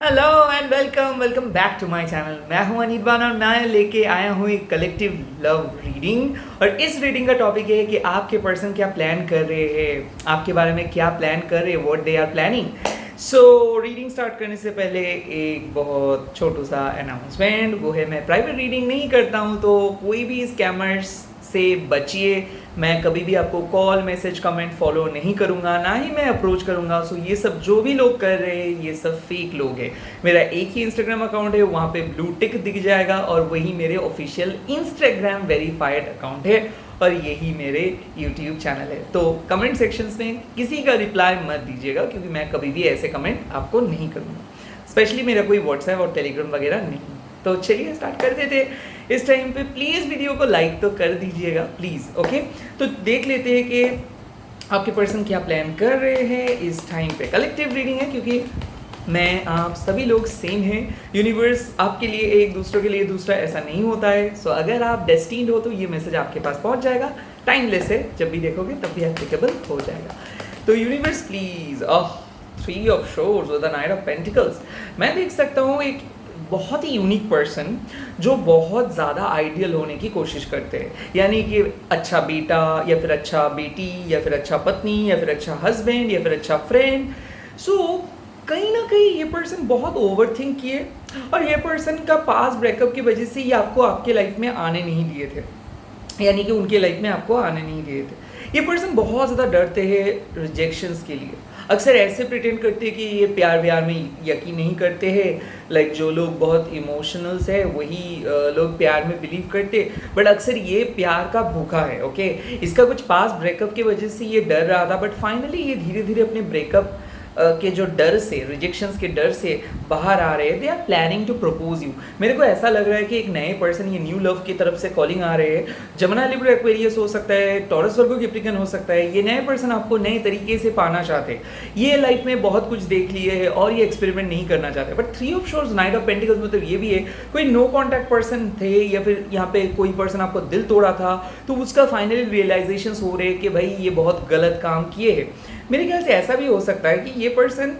Hello and welcome welcome back to my channel. मैं हूं अनिर्बान और मैं लेके आया हूं एक कलेक्टिव लव रीडिंग। और इस रीडिंग का टॉपिक है कि आपके पर्सन क्या प्लान कर रहे हैं, आपके बारे में क्या प्लान कर रहे हैं, what they are planning. So reading start करने से पहले एक बहुत छोटू सा अनाउंसमेंट, वो है मैं प्राइवेट रीडिंग नहीं करता हूं, तो कोई भी स्कैमर्स से बचिए। मैं कभी भी आपको कॉल मैसेज कमेंट फॉलो नहीं करूंगा, ना ही मैं अप्रोच करूंगा। सो ये सब जो भी लोग कर रहे हैं ये सब फेक लोग हैं। मेरा एक ही इंस्टाग्राम अकाउंट है, वहाँ पे ब्लू टिक दिख जाएगा और वही मेरे ऑफिशियल इंस्टाग्राम वेरीफाइड अकाउंट है और यही मेरे यूट्यूब चैनल है। तो कमेंट सेक्शंस में किसी का रिप्लाई मत दीजिएगा, क्योंकि मैं कभी भी ऐसे कमेंट आपको नहीं करूँगा। स्पेशली मेरा कोई व्हाट्सएप और टेलीग्राम वगैरह नहीं। तो चलिए स्टार्ट कर देते हैं। इस टाइम पे प्लीज़ वीडियो को लाइक तो कर दीजिएगा प्लीज़। ओके, तो देख लेते हैं कि आपके पर्सन क्या प्लान कर रहे हैं इस टाइम पे। कलेक्टिव रीडिंग है क्योंकि मैं आप सभी लोग सेम हैं। यूनिवर्स आपके लिए एक, दूसरों के लिए दूसरा, ऐसा नहीं होता है। सो अगर आप डेस्टिन्ड हो तो ये मैसेज आपके पास पहुंच जाएगा। टाइमलेस है, जब भी देखोगे तब भी एप्लीकेबल हो जाएगा। तो universe please, 3 of shores with the night of pentacles. मैं देख सकता हूँ एक बहुत ही यूनिक पर्सन जो बहुत ज़्यादा आइडियल होने की कोशिश करते हैं, यानी कि अच्छा बेटा या फिर अच्छा बेटी या फिर अच्छा पत्नी या फिर अच्छा हस्बैंड या फिर अच्छा फ्रेंड। सो कहीं ना कहीं ये पर्सन बहुत ओवर थिंक किए और ये पर्सन का पास ब्रेकअप की वजह से ये आपको आपके लाइफ में आने नहीं दिए थे, यानी कि उनके लाइफ में आपको आने नहीं दिए थे। ये पर्सन बहुत ज़्यादा डरते हैं रिजेक्शंस के लिए। अक्सर ऐसे प्रिटेंड करते हैं कि ये प्यार व्यार में यकीन नहीं करते हैं। लाइक जो लोग बहुत इमोशनल्स है वही लोग प्यार में बिलीव करते, बट अक्सर ये प्यार का भूखा है। ओके, इसका कुछ पास ब्रेकअप की वजह से ये डर रहा था, बट फाइनली ये धीरे धीरे अपने ब्रेकअप के जो डर से, रिजेक्शंस के डर से बाहर आ रहे हैं। They are planning to propose you. मेरे को ऐसा लग रहा है कि एक नए पर्सन, ये न्यू लव की तरफ से कॉलिंग आ रहे हैं। जमुना लिब्रा एक्वेरियस हो सकता है, टॉरस वर्गो कैप्रिकॉर्न हो सकता है। ये नए पर्सन आपको नए तरीके से पाना चाहते हैं। ये लाइफ में बहुत कुछ देख लिए है और ये एक्सपेरिमेंट नहीं करना चाहते। But 3 of shores night of pentacles मतलब ये भी है कोई नो कॉन्टैक्ट पर्सन थे या फिर यहाँ पे कोई पर्सन आपको दिल तोड़ा था, तो उसका फाइनली रियलाइजेशन हो रहे हैं कि भाई ये बहुत गलत काम किए हैं। मेरे ख्याल से ऐसा भी हो सकता है कि ये पर्सन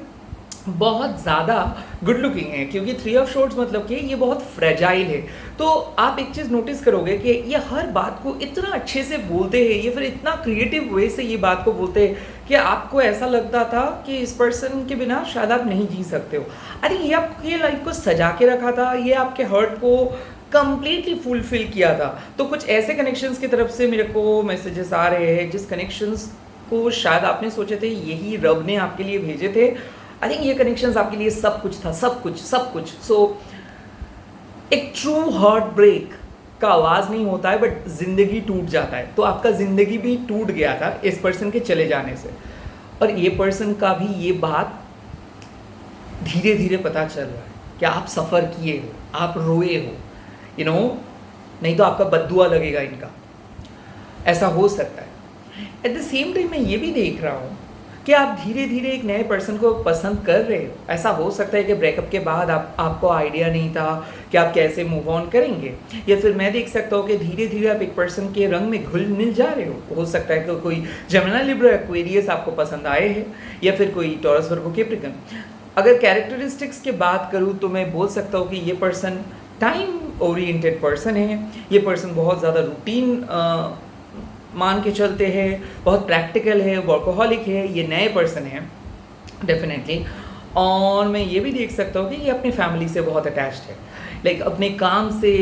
बहुत ज़्यादा गुड लुकिंग है, क्योंकि 3 ऑफ शॉर्ट्स मतलब कि ये बहुत फ्रेजाइल है। तो आप एक चीज़ नोटिस करोगे कि ये हर बात को इतना अच्छे से बोलते हैं, ये फिर इतना क्रिएटिव वे से ये बात को बोलते हैं कि आपको ऐसा लगता था कि इस पर्सन के बिना शायद आप नहीं जी सकते हो। अरे ये आपकी लाइफ को सजा के रखा था, ये आपके हर्ट को कंप्लीटली फुलफिल किया था। तो कुछ ऐसे कनेक्शंस की तरफ से मेरे को मैसेजेस आ रहे हैं जिस कनेक्शंस को शायद आपने सोचे थे यही रब ने आपके लिए भेजे थे। आई थिंक ये कनेक्शंस आपके लिए सब कुछ था, सब कुछ सब कुछ। सो एक ट्रू हार्ट ब्रेक का आवाज़ नहीं होता है, बट जिंदगी टूट जाता है। तो आपका जिंदगी भी टूट गया था इस पर्सन के चले जाने से, और ये पर्सन का भी ये बात धीरे धीरे पता चल रहा है कि आप सफ़र किए हो, आप रोए हो, यू नो, नहीं तो आपका बद्दुआ लगेगा इनका। ऐसा हो सकता है। एट द सेम टाइम मैं ये भी देख रहा हूँ कि आप धीरे धीरे एक नए पर्सन को पसंद कर रहे हो। ऐसा हो सकता है कि ब्रेकअप के बाद आपको आइडिया नहीं था कि आप कैसे मूव ऑन करेंगे, या फिर मैं देख सकता हूँ कि धीरे धीरे आप एक पर्सन के रंग में घुल मिल जा रहे हो सकता है कि कोई जमुना लिब्रा एक्वेरियस आपको पसंद आए हैं या फिर कोई टॉरस वर्गो कैप्रिकॉर्न। अगर कैरेक्टरिस्टिक्स की बात करूँ तो मैं बोल सकता हूँ कि ये पर्सन टाइम ओरिएंटेड पर्सन है। ये पर्सन बहुत ज़्यादा रूटीन मान के चलते हैं, बहुत प्रैक्टिकल है, वर्कोहॉलिक है। ये नए पर्सन है डेफिनेटली। और मैं ये भी देख सकता हूँ कि ये अपनी फैमिली से बहुत अटैच्ड है। लाइक अपने काम से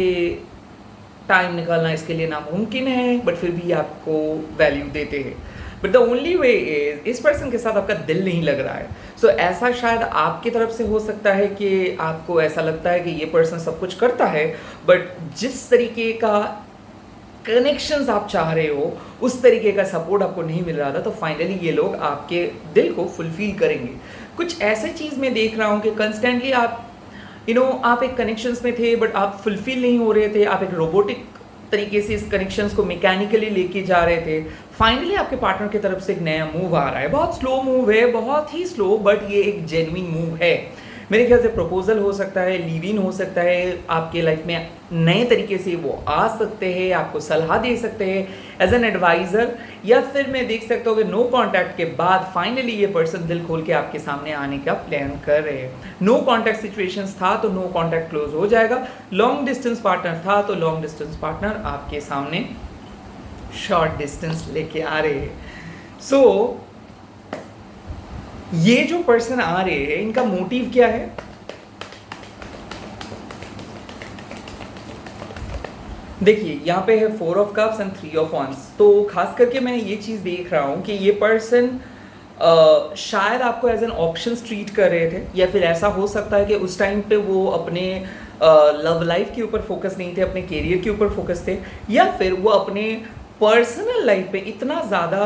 टाइम निकालना इसके लिए नामुमकिन है, बट फिर भी आपको वैल्यू देते हैं। But the only way is इस पर्सन के साथ आपका दिल नहीं लग रहा है। सो ऐसा शायद आपकी तरफ से हो सकता है कि आपको ऐसा लगता है कि ये पर्सन सब कुछ करता है, बट जिस तरीके का कनेक्शंस आप चाह रहे हो उस तरीके का सपोर्ट आपको नहीं मिल रहा था। तो फाइनली ये लोग आपके दिल को फुलफिल करेंगे। कुछ ऐसे चीज़ मैं देख रहा हूँ कि कंस्टेंटली आप आप एक कनेक्शंस में थे बट आप फुलफिल नहीं हो रहे थे। आप एक रोबोटिक तरीके से इस कनेक्शंस को मैकेनिकली लेके जा रहे थे। फाइनली आपके पार्टनर की तरफ से एक नया मूव आ रहा है। बहुत स्लो मूव है, बहुत ही स्लो, बट ये एक जेन्युइन मूव है। मेरे ख्याल से प्रपोजल हो सकता है, लिव इन हो सकता है, आपके लाइफ में नए तरीके से वो आ सकते हैं, आपको सलाह दे सकते हैं एज एन एडवाइज़र, या फिर मैं देख सकता हूँ कि नो कॉन्टैक्ट के बाद फाइनली ये पर्सन दिल खोल के आपके सामने आने का प्लान कर रहे हैं। नो कॉन्टैक्ट सिचुएशंस था तो नो कॉन्टैक्ट क्लोज हो जाएगा, लॉन्ग डिस्टेंस पार्टनर था तो लॉन्ग डिस्टेंस पार्टनर आपके सामने शॉर्ट डिस्टेंस लेके आ रहे हैं। सो ये जो पर्सन आ रहे हैं इनका मोटिव क्या है? देखिए यहाँ पे है 4 of cups and 3 of wands। तो खास करके मैं ये चीज़ देख रहा हूँ कि ये पर्सन शायद आपको एज एन ऑप्शन ट्रीट कर रहे थे, या फिर ऐसा हो सकता है कि उस टाइम पे वो अपने लव लाइफ के ऊपर फोकस नहीं थे, अपने करियर के ऊपर फोकस थे, या फिर वो अपने पर्सनल लाइफ पे इतना ज़्यादा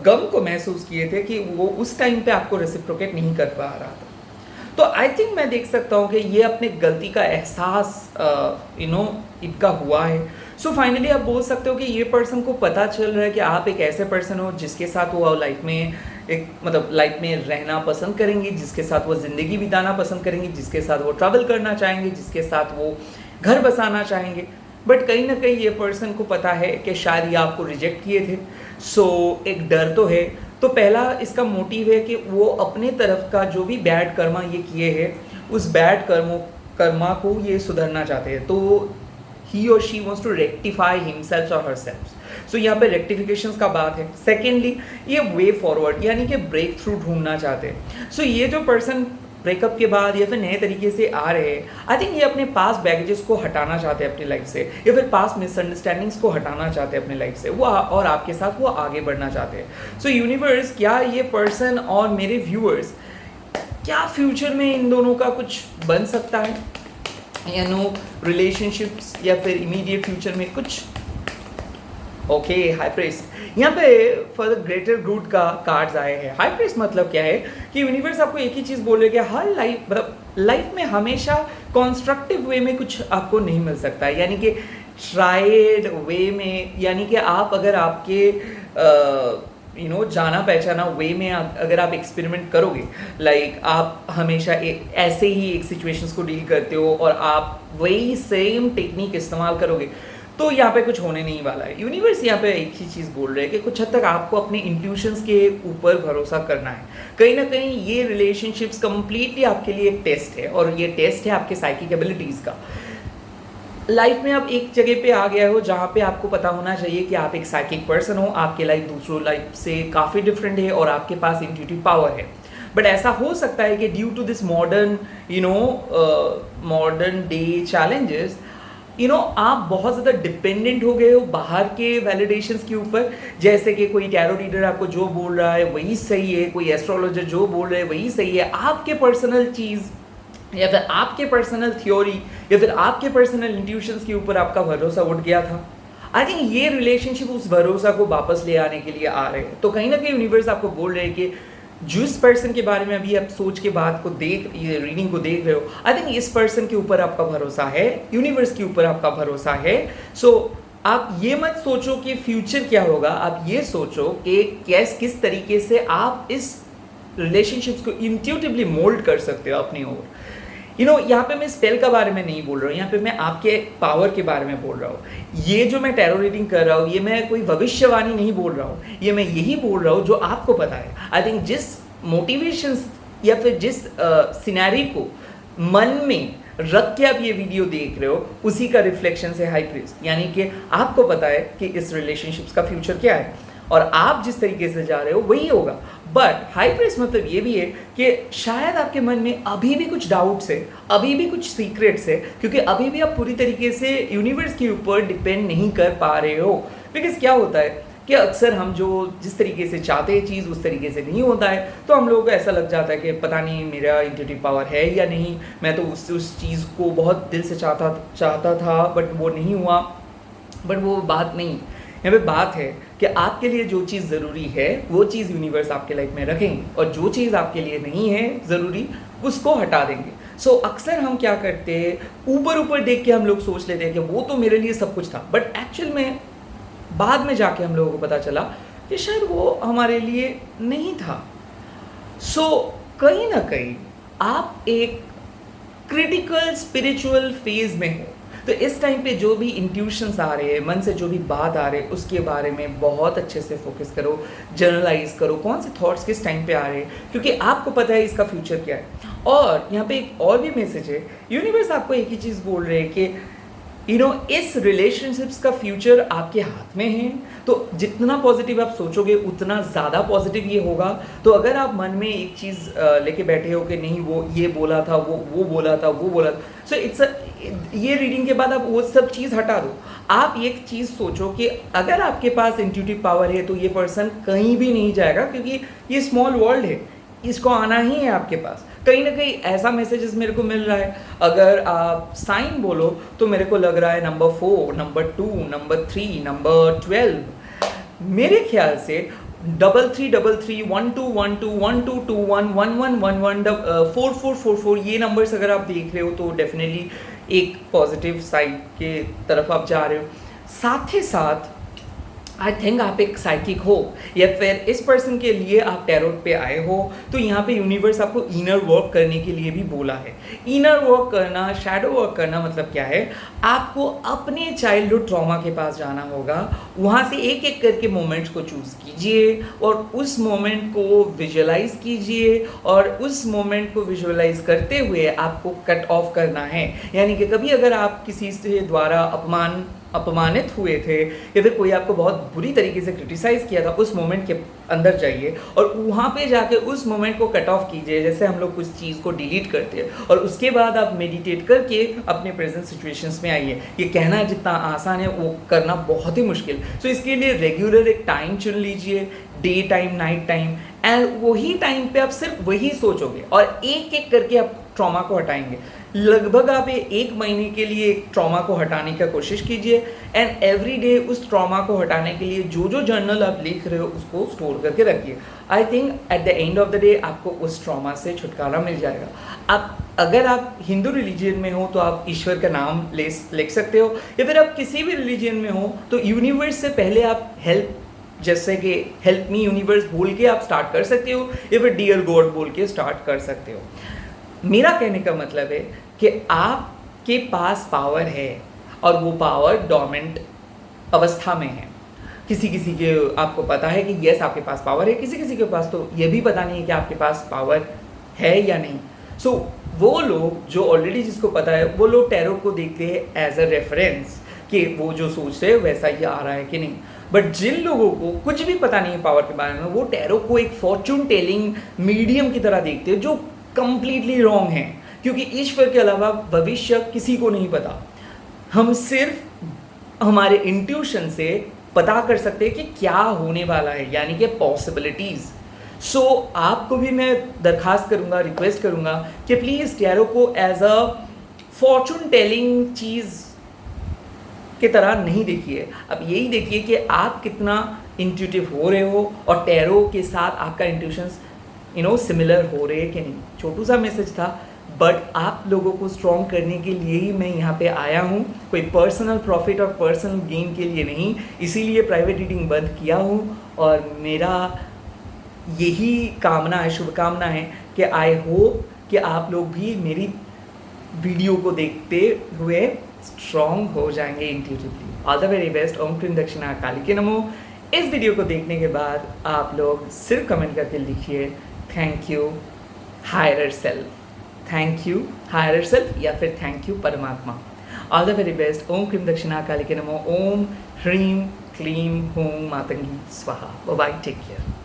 गम को महसूस किए थे कि वो उस टाइम पे आपको रेसिप्रोकेट नहीं कर पा रहा था। तो आई थिंक मैं देख सकता हूँ कि ये अपने गलती का एहसास इनका हुआ है। सो फाइनली आप बोल सकते हो कि ये पर्सन को पता चल रहा है कि आप एक ऐसे पर्सन हो जिसके साथ वो लाइफ में लाइफ में रहना पसंद करेंगे, जिसके साथ वो ज़िंदगी बिताना पसंद करेंगे, जिसके साथ वो ट्रैवल करना चाहेंगे, जिसके साथ वो घर बसाना चाहेंगे। बट कहीं ना कहीं ये पर्सन को पता है कि शायद ये आपको रिजेक्ट किए थे। सो एक डर तो है। तो पहला इसका मोटिव है कि वो अपने तरफ का जो भी बैड कर्मा ये किए हैं उस बैड कर्मा को ये सुधरना चाहते हैं। तो ही और she wants to rectify himself और हरसेल्फ। सो यहाँ पे रेक्टिफिकेशंस का बात है। सेकेंडली ये वे फॉरवर्ड यानी कि ब्रेक थ्रू ढूंढना चाहते हैं। सो ये जो पर्सन ब्रेकअप के बाद या फिर नए तरीके से आ रहे हैं, आई थिंक ये अपने पास बैगेजेस को हटाना चाहते हैं अपनी लाइफ से, या फिर पास मिसअंडरस्टैंडिंग्स को हटाना चाहते हैं अपनी लाइफ से, वो और आपके साथ वो आगे बढ़ना चाहते हैं। सो यूनिवर्स, क्या ये पर्सन और मेरे व्यूअर्स, क्या फ्यूचर में इन दोनों का कुछ बन सकता है, या नो रिलेशनशिप्स, या फिर इमीडिएट फ्यूचर में कुछ? ओके, हाई प्रेस्ट यहाँ पे फॉर द ग्रेटर गुड का कार्ड्स आए हैं। हाई प्रेस्ट मतलब क्या है कि यूनिवर्स आपको एक ही चीज़ बोल रहे कि हर लाइफ में हमेशा कॉन्स्ट्रक्टिव वे में कुछ आपको नहीं मिल सकता है, यानी कि ट्राइड वे में, यानी कि आप अगर आपके जाना पहचाना वे में अगर आप एक्सपेरिमेंट करोगे, लाइक आप हमेशा ऐसे ही एक सिचुएशंस को डील करते हो और आप वही सेम टेक्निक इस्तेमाल करोगे, तो यहाँ पे कुछ होने नहीं वाला है। यूनिवर्स यहाँ पे एक ही चीज़ बोल रहे हैं कि कुछ हद तक आपको अपने इंट्यूशंस के ऊपर भरोसा करना है। कहीं ना कहीं ये रिलेशनशिप्स कम्प्लीटली आपके लिए एक टेस्ट है, और ये टेस्ट है आपके साइकिक एबिलिटीज़ का। लाइफ में आप एक जगह पे आ गया हो जहाँ पे आपको पता होना चाहिए कि आप एक साइकिक पर्सन हो, आपके लाइफ दूसरों लाइफ से काफ़ी डिफरेंट है और आपके पास इंट्यूटिव पावर है। बट ऐसा हो सकता है कि due to this modern day challenges, आप बहुत ज़्यादा डिपेंडेंट हो गए हो बाहर के वैलिडेशंस के ऊपर। जैसे कि कोई टैरो रीडर आपको जो बोल रहा है वही सही है, कोई एस्ट्रोलॉजर जो बोल रहा है वही सही है, आपके पर्सनल चीज़ या फिर आपके पर्सनल थ्योरी या फिर आपके पर्सनल इंट्यूशंस के ऊपर आपका भरोसा उठ गया था। आई थिंक ये रिलेशनशिप उस भरोसा को वापस ले आने के लिए आ रहे हैं। तो कहीं ना कहीं यूनिवर्स आपको बोल रहे हैं कि जिस पर्सन के बारे में अभी आप सोच के बात को ये रीडिंग को देख रहे हो, आई थिंक इस पर्सन के ऊपर आपका भरोसा है, यूनिवर्स के ऊपर आपका भरोसा है। सो आप ये मत सोचो कि फ्यूचर क्या होगा, आप ये सोचो कि किस तरीके से आप इस रिलेशनशिप्स को इंट्यूटिवली मोल्ड कर सकते हो अपनी ओर। यहाँ पे मैं स्पेल का बारे में नहीं बोल रहा हूँ, यहाँ पे मैं आपके पावर के बारे में बोल रहा हूँ। ये जो मैं टैरो रीडिंग कर रहा हूँ, ये मैं कोई भविष्यवाणी नहीं बोल रहा हूँ, ये मैं यही बोल रहा हूँ जो आपको पता है। आई थिंक जिस मोटिवेशंस या फिर जिस सिनेरियो को मन में रख के आप ये वीडियो देख रहे हो, उसी का रिफ्लेक्शन है हाई प्रीस्ट। यानी कि आपको पता है कि इस रिलेशनशिप्स का फ्यूचर क्या है और आप जिस तरीके से जा रहे हो वही होगा। बट हाई प्रीस्ट मतलब ये भी है कि शायद आपके मन में अभी भी कुछ डाउट्स है, अभी भी कुछ सीक्रेट्स है, क्योंकि अभी भी आप पूरी तरीके से यूनिवर्स के ऊपर डिपेंड नहीं कर पा रहे हो। बिकॉज क्या होता है कि अक्सर हम जिस तरीके से चाहते हैं चीज़ उस तरीके से नहीं होता है, तो हम लोगों को ऐसा लग जाता है कि पता नहीं मेरा इंट्यूटिव पावर है या नहीं, मैं तो उस चीज़ को बहुत दिल से चाहता था बट वो नहीं हुआ। बट वो बात नहीं, यहाँ पे बात है कि आपके लिए जो चीज़ ज़रूरी है वो चीज़ यूनिवर्स आपके लाइफ में रखेंगे, और जो चीज़ आपके लिए नहीं है ज़रूरी उसको हटा देंगे। सो अक्सर हम क्या करते हैं, ऊपर देख के हम लोग सोच लेते हैं कि वो तो मेरे लिए सब कुछ था, बट एक्चुअल में बाद में जाके हम लोगों को पता चला कि शायद वो हमारे लिए नहीं था। सो कहीं ना कहीं आप एक क्रिटिकल स्पिरिचुअल फेज में हो, तो इस टाइम पे जो भी इंट्यूशंस आ रहे हैं, मन से जो भी बात आ रहे हैं, उसके बारे में बहुत अच्छे से फोकस करो, जर्नलाइज करो कौन से थॉट्स किस टाइम पे आ रहे हैं, क्योंकि आपको पता है इसका फ्यूचर क्या है। और यहाँ पे एक और भी मैसेज है, यूनिवर्स आपको एक ही चीज़ बोल रहे हैं कि इस रिलेशनशिप्स का फ्यूचर आपके हाथ में है, तो जितना पॉजिटिव आप सोचोगे उतना ज़्यादा पॉजिटिव ये होगा। तो अगर आप मन में एक चीज़ लेके बैठे हो कि नहीं वो ये बोला था, वो बोला था, वो बोला था, सो ये रीडिंग के बाद आप वो सब चीज़ हटा दो। आप एक चीज़ सोचो कि अगर आपके पास इंट्यूटिव पावर है तो ये पर्सन कहीं भी नहीं जाएगा, क्योंकि ये स्मॉल वर्ल्ड है, इसको आना ही है आपके पास। कहीं ना कहीं ऐसा मैसेजेस मेरे को मिल रहा है। अगर आप साइन बोलो तो मेरे को लग रहा है नंबर 4, नंबर 2, नंबर 3, नंबर 12। मेरे ख्याल से 3333, 1212, 1221, 1111, 4444 ये नंबर्स अगर आप देख रहे हो तो डेफिनेटली एक पॉजिटिव साइड के तरफ आप जा रहे हो। साथ ही साथ आई थिंक आप एक साइकिक हो, या फिर इस पर्सन के लिए आप टैरोट पे आए हो, तो यहाँ पे यूनिवर्स आपको इनर वर्क करने के लिए भी बोला है। इनर वर्क करना, शैडो वर्क करना मतलब क्या है, आपको अपने चाइल्डहुड ट्रॉमा के पास जाना होगा, वहाँ से एक एक करके मोमेंट्स को चूज़ कीजिए और उस मोमेंट को विजुअलाइज कीजिए, और उस मोमेंट को विजुअलाइज करते हुए आपको कट ऑफ करना है। यानी कि कभी अगर आप किसी से द्वारा अपमानित हुए थे, या फिर कोई आपको बहुत बुरी तरीके से क्रिटिसाइज़ किया था, उस मोमेंट के अंदर जाइए और वहाँ पे जाके उस मोमेंट को कट ऑफ कीजिए, जैसे हम लोग कुछ चीज़ को डिलीट करते हैं, और उसके बाद आप मेडिटेट करके अपने प्रेजेंट सिचुएशंस में आइए। ये कहना जितना आसान है वो करना बहुत ही मुश्किल। सो इसके लिए रेगुलर एक टाइम चुन लीजिए, day time, night time, and वही टाइम पे आप सिर्फ वही सोचोगे और एक एक करके आप ट्रॉमा को हटाएंगे। लगभग आप 1 महीने के लिए ट्रॉमा को हटाने की कोशिश कीजिए, एंड एवरी डे उस ट्रॉमा को हटाने के लिए जो जो जर्नल आप लिख रहे हो उसको स्टोर करके रखिए। I think at the end of the day आपको उस ट्रॉमा से छुटकारा मिल जाएगा। आप अगर आप हिंदू रिलीजन में हो तो आप ईश्वर का नाम लिख सकते हो, या फिर आप किसी भी रिलीजन में हो तो यूनिवर्स से पहले आप हेल्प, जैसे कि हेल्प मी यूनिवर्स बोल के आप स्टार्ट कर सकते हो, या फिर डियर गॉड बोल के स्टार्ट कर सकते हो। मेरा कहने का मतलब है कि आपके पास पावर है और वो पावर डोमेंट अवस्था में है। किसी किसी के आपको पता है कि यस आपके पास पावर है, किसी किसी के पास तो ये भी पता नहीं है कि आपके पास पावर है या नहीं। सो वो लोग जो ऑलरेडी जिसको पता है, वो लोग टैरो को देखते हैं एज अ रेफरेंस कि वो जो सोच रहे हैं वैसा ही आ रहा है कि नहीं। बट जिन लोगों को कुछ भी पता नहीं है पावर के बारे में, वो टैरो को एक फॉर्चून टेलिंग मीडियम की तरह देखते हैं, जो कंप्लीटली रॉन्ग है, क्योंकि ईश्वर के अलावा भविष्य किसी को नहीं पता। हम सिर्फ हमारे इंट्यूशन से पता कर सकते हैं कि क्या होने वाला है, यानी कि पॉसिबिलिटीज़। सो आपको भी मैं दरखास्त करूँगा, रिक्वेस्ट करूँगा कि प्लीज़ टैरो को एज अ फॉर्चून टेलिंग चीज़ की तरह नहीं देखिए। अब यही देखिए कि आप कितना इंट्यूटिव हो रहे हो और टैरो के साथ आपका इंट्यूशंस सिमिलर हो रहे हैं कि नहीं। छोटू सा मैसेज था, बट आप लोगों को स्ट्रॉन्ग करने के लिए ही मैं यहाँ पे आया हूँ, कोई पर्सनल प्रॉफिट और पर्सनल गेन के लिए नहीं। इसीलिए प्राइवेट रीडिंग बंद किया हूँ, और मेरा यही कामना है, शुभकामना है कि आई होप कि आप लोग भी मेरी वीडियो को देखते हुए स्ट्रॉन्ग हो जाएंगे intuitively. All the very best. ओम क्रीम दक्षिणा काली के नमो। इस वीडियो को देखने के बाद आप लोग सिर्फ कमेंट करके लिखिए thank you higher self, thank you higher self, या फिर थैंक यू परमात्मा। All the very best. ओम क्रीम दक्षिणा काली के नमो। ओम ह्रीम क्लीम हूं मातंगी स्वाहा। Bye, take care.